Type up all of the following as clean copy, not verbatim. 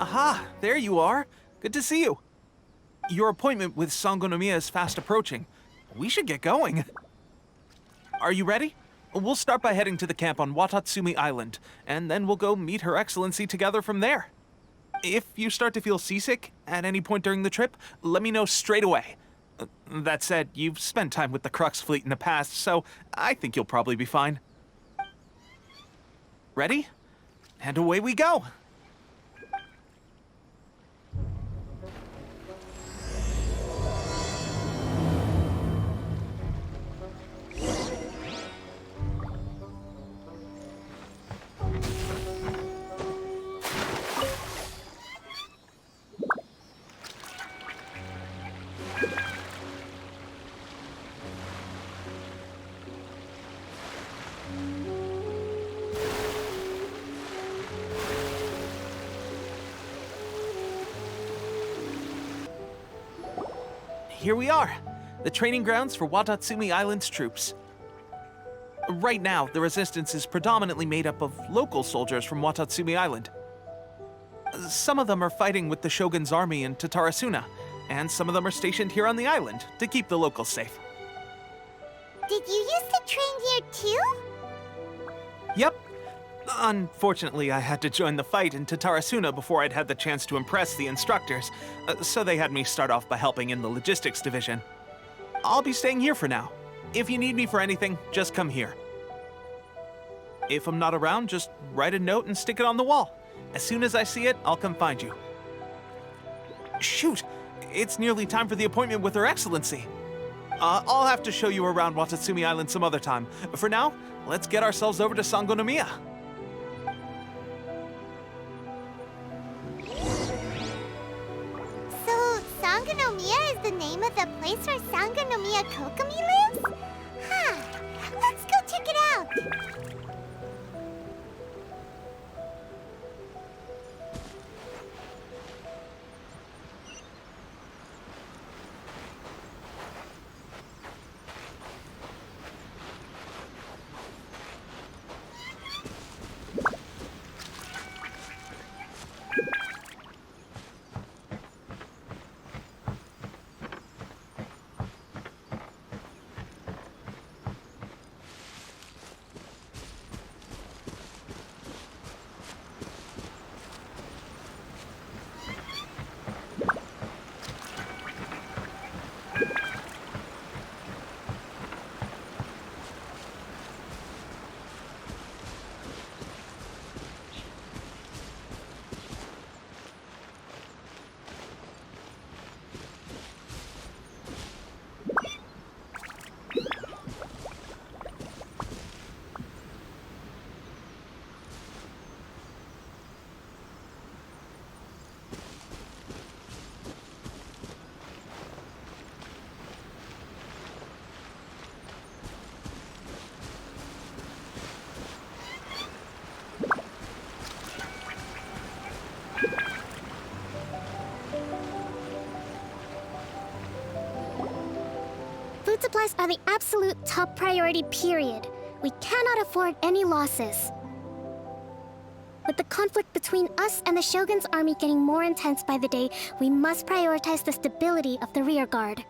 Aha, there you are. Good to see you. Your appointment with Sangonomiya is fast approaching. We should get going. Are you ready? We'll start by heading to the camp on Watatsumi Island, and then we'll go meet Her Excellency together from there. If you start to feel seasick at any point during the trip, let me know straight away. That said, you've spent time with the Crux fleet in the past, so I think you'll probably be fine. Ready? And away we go! Here we are, the training grounds for Watatsumi Island's troops. Right now, the resistance is predominantly made up of local soldiers from Watatsumi Island. Some of them are fighting with the Shogun's army in Tatarasuna, and some of them are stationed here on the island to keep the locals safe. Did you used to train here too? Yep. Unfortunately, I had to join the fight in Tatarasuna before I'd had the chance to impress the instructors, so they had me start off by helping in the logistics division. I'll be staying here for now. If you need me for anything, just come here. If I'm not around, just write a note and stick it on the wall. As soon as I see it, I'll come find you. Shoot! It's nearly time for the appointment with Her Excellency. I'll have to show you around Watatsumi Island some other time. For now, let's get ourselves over to Sangonomiya. Sangonomiya is the name of the place where Sangonomiya Kokomi lives? Huh. Let's go check it out! Food supplies are the absolute top priority, period. We cannot afford any losses. With the conflict between us and the Shogun's army getting more intense by the day, we must prioritize the stability of the rear guard.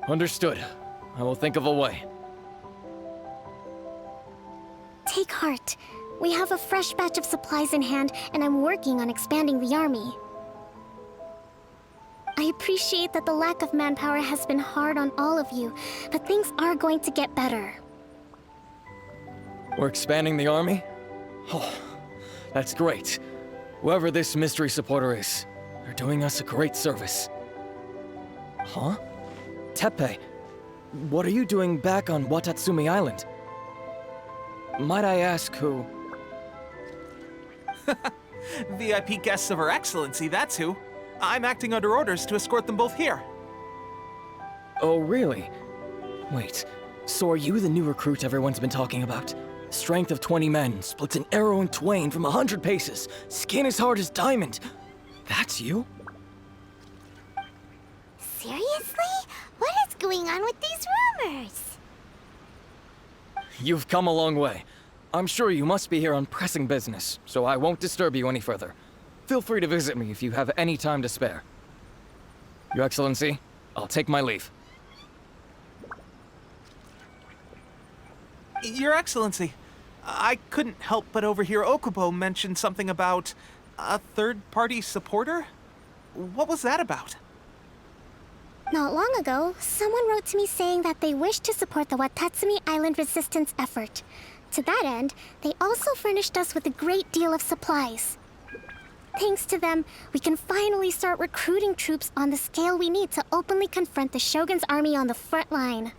Understood. I will think of a way. Take heart. We have a fresh batch of supplies in hand, and I'm working on expanding the army. I appreciate that the lack of manpower has been hard on all of you, but things are going to get better. We're expanding the army? Oh, that's great. Whoever this mystery supporter is, they're doing us a great service. Huh? Teppei, what are you doing back on Watatsumi Island? Might I ask who? VIP guests of Her Excellency, that's who. I'm acting under orders to escort them both here. Oh, really? Wait, so are you the new recruit everyone's been talking about? Strength of 20 men, splits an arrow in twain from 100 paces, skin as hard as diamond. That's you? Seriously? What is going on with these rumors? You've come a long way. I'm sure you must be here on pressing business, so I won't disturb you any further. Feel free to visit me if you have any time to spare. Your Excellency, I'll take my leave. Your Excellency, I couldn't help but overhear Okubo mention something about a third-party supporter? What was that about? Not long ago, someone wrote to me saying that they wished to support the Watatsumi Island resistance effort. To that end, they also furnished us with a great deal of supplies. Thanks to them, we can finally start recruiting troops on the scale we need to openly confront the Shogun's army on the front line.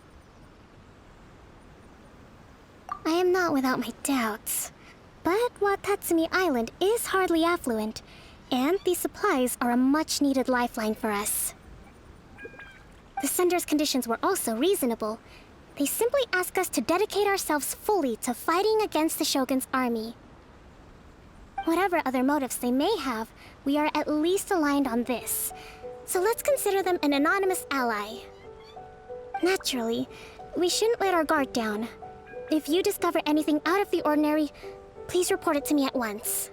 I am not without my doubts, but Watatsumi Island is hardly affluent, and these supplies are a much-needed lifeline for us. The sender's conditions were also reasonable. They simply ask us to dedicate ourselves fully to fighting against the Shogun's army. Whatever other motives they may have, we are at least aligned on this. So let's consider them an anonymous ally. Naturally, we shouldn't let our guard down. If you discover anything out of the ordinary, please report it to me at once.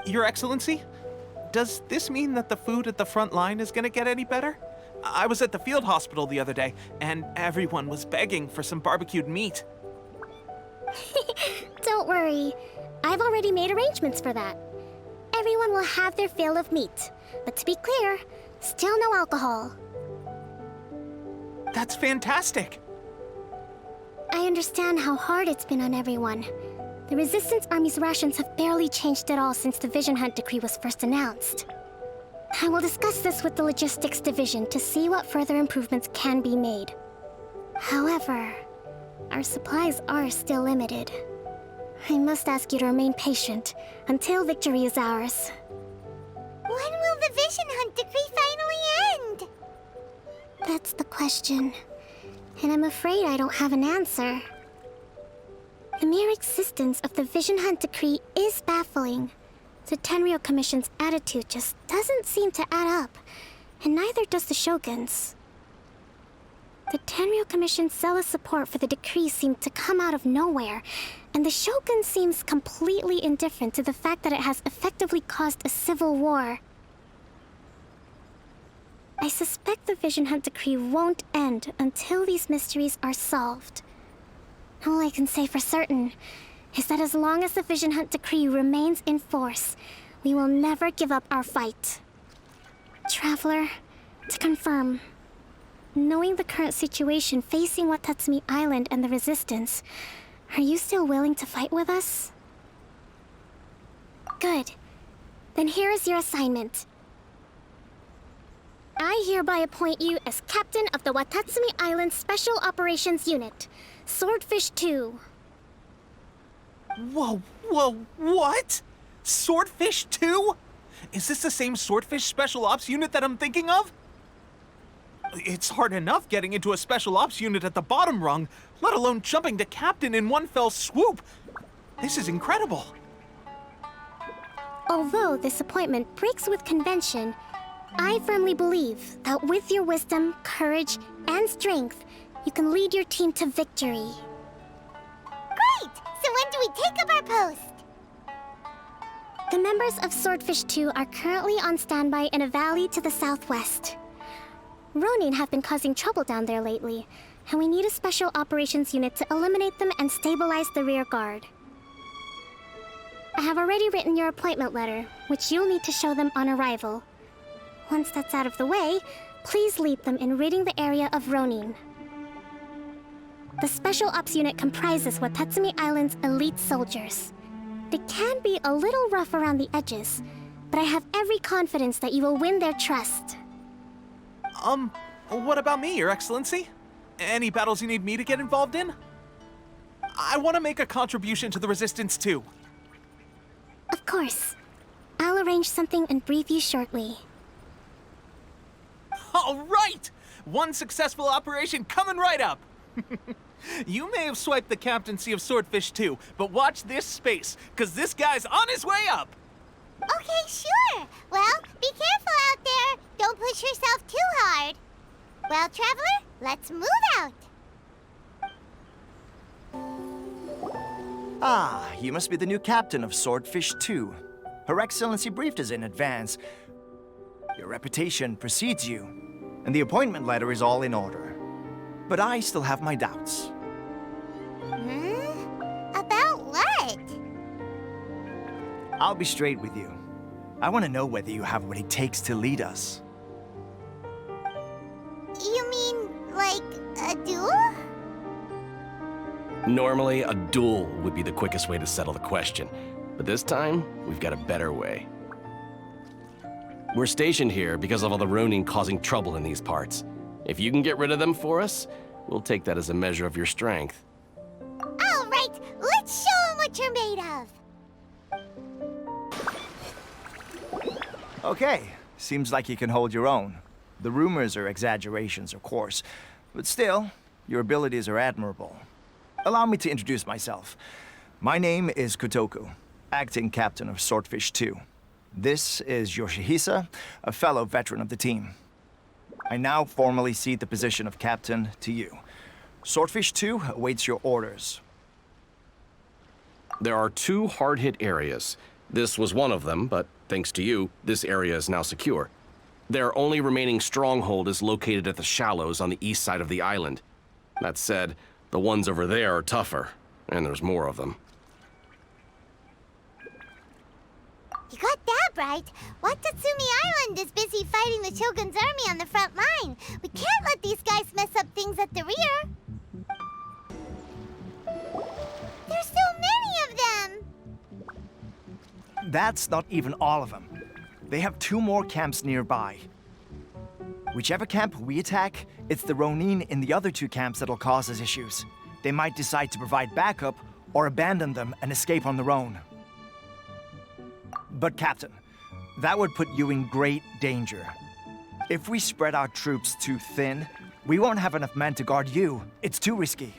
Your Excellency, does this mean that the food at the front line is gonna get any better? I was at the field hospital the other day, and everyone was begging for some barbecued meat. Don't worry. I've already made arrangements for that. Everyone will have their fill of meat. But to be clear, still no alcohol. That's fantastic! I understand how hard it's been on everyone. The Resistance Army's rations have barely changed at all since the Vision Hunt decree was first announced. I will discuss this with the Logistics Division to see what further improvements can be made. However, our supplies are still limited. I must ask you to remain patient until victory is ours. When will the Vision Hunt decree finally end? That's the question, and I'm afraid I don't have an answer. The mere existence of the Vision Hunt decree is baffling. The Tenryou Commission's attitude just doesn't seem to add up, and neither does the Shogun's. The Tenryou Commission's zealous support for the decree seemed to come out of nowhere, and the Shogun seems completely indifferent to the fact that it has effectively caused a civil war. I suspect the Vision Hunt decree won't end until these mysteries are solved. All I can say for certain is that as long as the Vision Hunt decree remains in force, we will never give up our fight. Traveler, to confirm, knowing the current situation facing Watatsumi Island and the Resistance, are you still willing to fight with us? Good. Then here is your assignment. I hereby appoint you as Captain of the Watatsumi Island Special Operations Unit, Swordfish 2. Whoa, what? Swordfish 2? Is this the same Swordfish Special Ops unit that I'm thinking of? It's hard enough getting into a Special Ops unit at the bottom rung, let alone jumping to Captain in one fell swoop. This is incredible. Although this appointment breaks with convention, I firmly believe that with your wisdom, courage, and strength, you can lead your team to victory. Great! So when do we take up our post? The members of Swordfish 2 are currently on standby in a valley to the southwest. Ronin have been causing trouble down there lately, and we need a special operations unit to eliminate them and stabilize the rear guard. I have already written your appointment letter, which you'll need to show them on arrival. Once that's out of the way, please lead them in ridding the area of Ronin. The Special Ops unit comprises Watatsumi Island's elite soldiers. They can be a little rough around the edges, but I have every confidence that you will win their trust. What about me, Your Excellency? Any battles you need me to get involved in? I want to make a contribution to the Resistance too. Of course. I'll arrange something and brief you shortly. All right! One successful operation coming right up! You may have swiped the captaincy of Swordfish 2, but watch this space, because this guy's on his way up! Okay, sure. Well, be careful out there. Don't push yourself too hard. Well, Traveler, let's move out. Ah, you must be the new captain of Swordfish 2. Her Excellency briefed us in advance. Your reputation precedes you, and the appointment letter is all in order. But I still have my doubts. About what? I'll be straight with you. I want to know whether you have what it takes to lead us. You mean, like, a duel? Normally, a duel would be the quickest way to settle the question. But this time, we've got a better way. We're stationed here because of all the Ronin causing trouble in these parts. If you can get rid of them for us, we'll take that as a measure of your strength. All right, let's show 'em what you're made of. Okay, seems like you can hold your own. The rumors are exaggerations, of course, but still, your abilities are admirable. Allow me to introduce myself. My name is Kotoku, acting captain of Swordfish 2. This is Yoshihisa, a fellow veteran of the team. I now formally cede the position of captain to you. Swordfish 2 awaits your orders. There are 2 hard-hit areas. This was one of them, but thanks to you, this area is now secure. Their only remaining stronghold is located at the shallows on the east side of the island. That said, the ones over there are tougher, and there's more of them. You got that right. Watatsumi Island is busy fighting the Shogun's army on the front line. We can't let these guys mess up things at the rear. There's so many of them. That's not even all of them. They have 2 more camps nearby. Whichever camp we attack, it's the Ronin in the other 2 camps that'll cause us issues. They might decide to provide backup or abandon them and escape on their own. But Captain, that would put you in great danger. If we spread our troops too thin, we won't have enough men to guard you. It's too risky.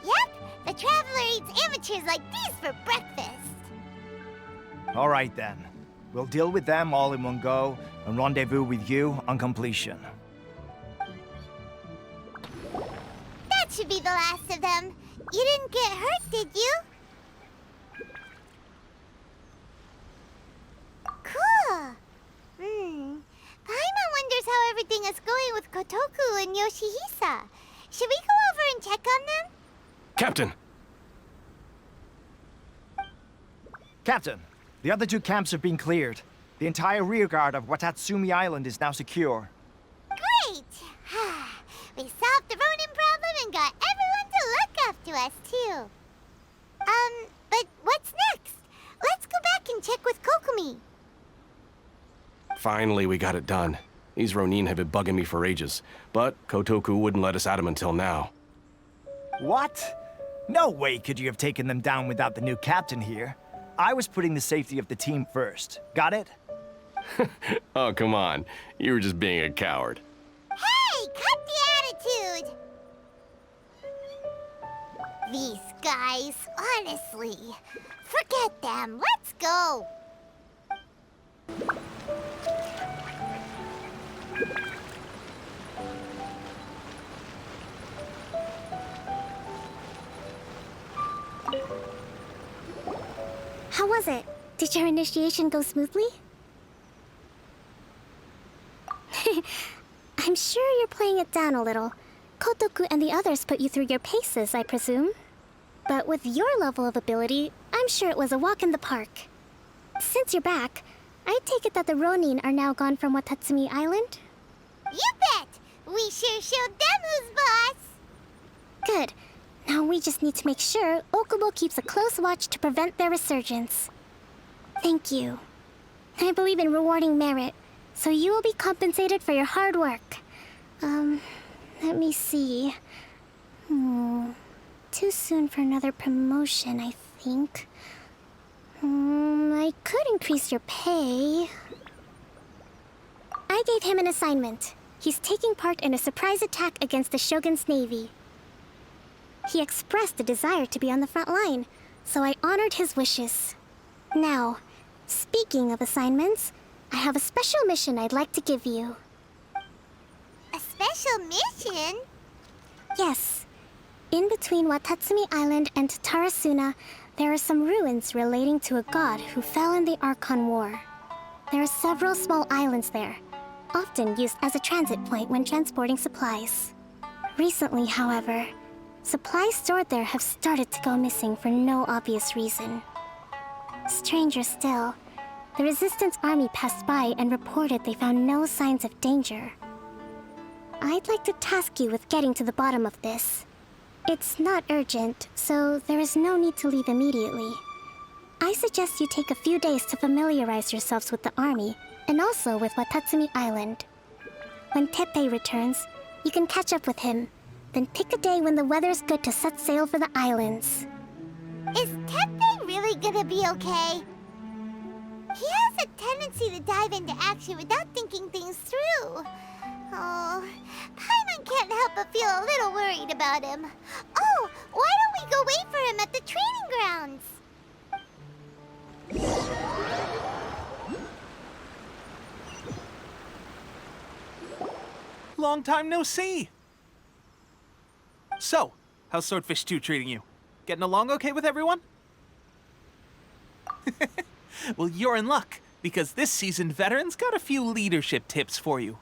Yep, the Traveler eats amateurs like these for breakfast. All right then. We'll deal with them all in one go and rendezvous with you on completion. That should be the last of them. You didn't get hurt, did you? Cool. Paimon wonders how everything is going with Kotoku and Yoshihisa. Should we go over and check on them? Captain! Captain, the other 2 camps have been cleared. The entire rearguard of Watatsumi Island is now secure. Great! We solved the Ronin problem and got everyone to look after us, too. But what's next? Let's go back and check with Kokomi. Finally, we got it done. These Ronin have been bugging me for ages, but Kotoku wouldn't let us at them until now. What? No way could you have taken them down without the new captain here. I was putting the safety of the team first. Got it? Oh, come on. You were just being a coward. Hey, cut the attitude! These guys, honestly. Forget them. Let's go. How was it? Did your initiation go smoothly? I'm sure you're playing it down a little. Kotoku and the others put you through your paces, I presume. But with your level of ability, I'm sure it was a walk in the park. Since you're back, I take it that the Ronin are now gone from Watatsumi Island? You bet! We sure showed them who's boss! Good. Now we just need to make sure Okubo keeps a close watch to prevent their resurgence. Thank you. I believe in rewarding merit, so you will be compensated for your hard work. Let me see. Too soon for another promotion, I think. I could increase your pay. I gave him an assignment. He's taking part in a surprise attack against the Shogun's navy. He expressed a desire to be on the front line, so I honored his wishes. Now, speaking of assignments, I have a special mission I'd like to give you. A special mission? Yes. In between Watatsumi Island and Tarasuna, There are some ruins relating to a god who fell in the Archon War. There are several small islands there, often used as a transit point when transporting supplies. Recently, however, supplies stored there have started to go missing for no obvious reason. Stranger still, the Resistance army passed by and reported they found no signs of danger. I'd like to task you with getting to the bottom of this. It's not urgent, so there is no need to leave immediately. I suggest you take a few days to familiarize yourselves with the army, and also with Watatsumi Island. When Teppei returns, you can catch up with him. Then pick a day when the weather's good to set sail for the islands. Is Teppei really gonna be okay? He has a tendency to dive into action without thinking things through. Oh, Paimon can't help but feel a little worried about him. Oh, why don't we go wait for him at the training grounds? Long time no see! So, how's Swordfish 2 treating you? Getting along okay with everyone? Well, you're in luck, because this seasoned veteran's got a few leadership tips for you.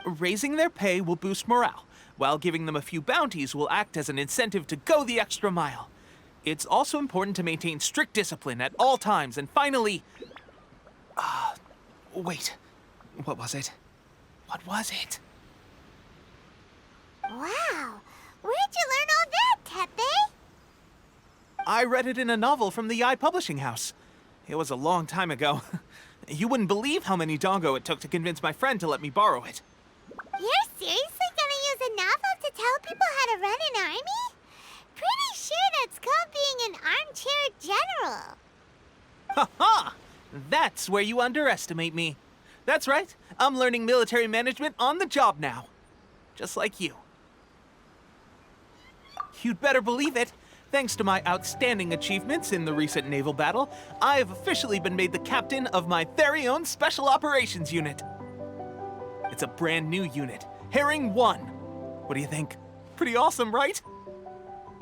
Raising their pay will boost morale, while giving them a few bounties will act as an incentive to go the extra mile. It's also important to maintain strict discipline at all times, and finally... wait. What was it? What was it? Wow, where'd you learn all that, Teppei? I read it in a novel from the Publishing House. It was a long time ago. You wouldn't believe how many dongo it took to convince my friend to let me borrow it. You're seriously gonna use a novel to tell people how to run an army? Pretty sure that's called being an armchair general. Ha ha! That's where you underestimate me. That's right, I'm learning military management on the job now. Just like you. You'd better believe it. Thanks to my outstanding achievements in the recent naval battle, I have officially been made the captain of my very own Special Operations Unit. It's a brand new unit, Herring 1. What do you think? Pretty awesome, right?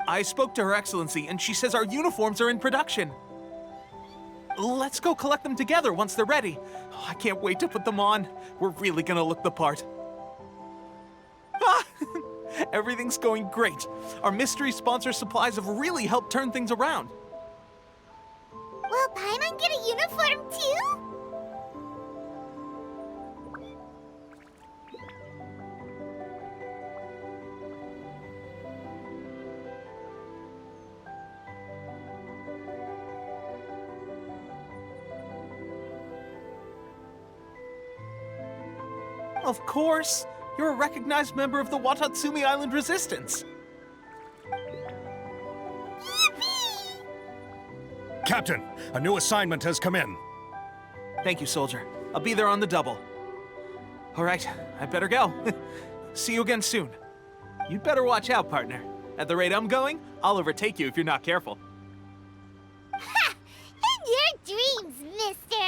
I spoke to Her Excellency, and she says our uniforms are in production. Let's go collect them together once they're ready. Oh, I can't wait to put them on. We're really gonna look the part. Ah! Everything's going great. Our mystery sponsor supplies have really helped turn things around. Will Paimon get a uniform too? Of course. You're a recognized member of the Watatsumi Island Resistance. Yippee! Captain, a new assignment has come in. Thank you, soldier. I'll be there on the double. All right, I better go. See you again soon. You'd better watch out, partner. At the rate I'm going, I'll overtake you if you're not careful. Ha! In your dreams, mister!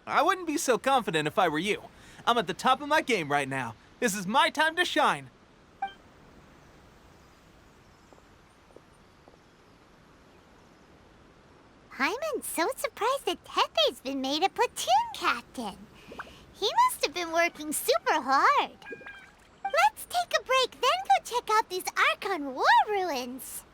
I wouldn't be so confident if I were you. I'm at the top of my game right now. This is my time to shine. Paimon's so surprised that Teppei's been made a platoon captain. He must have been working super hard. Let's take a break, then go check out these Archon War ruins.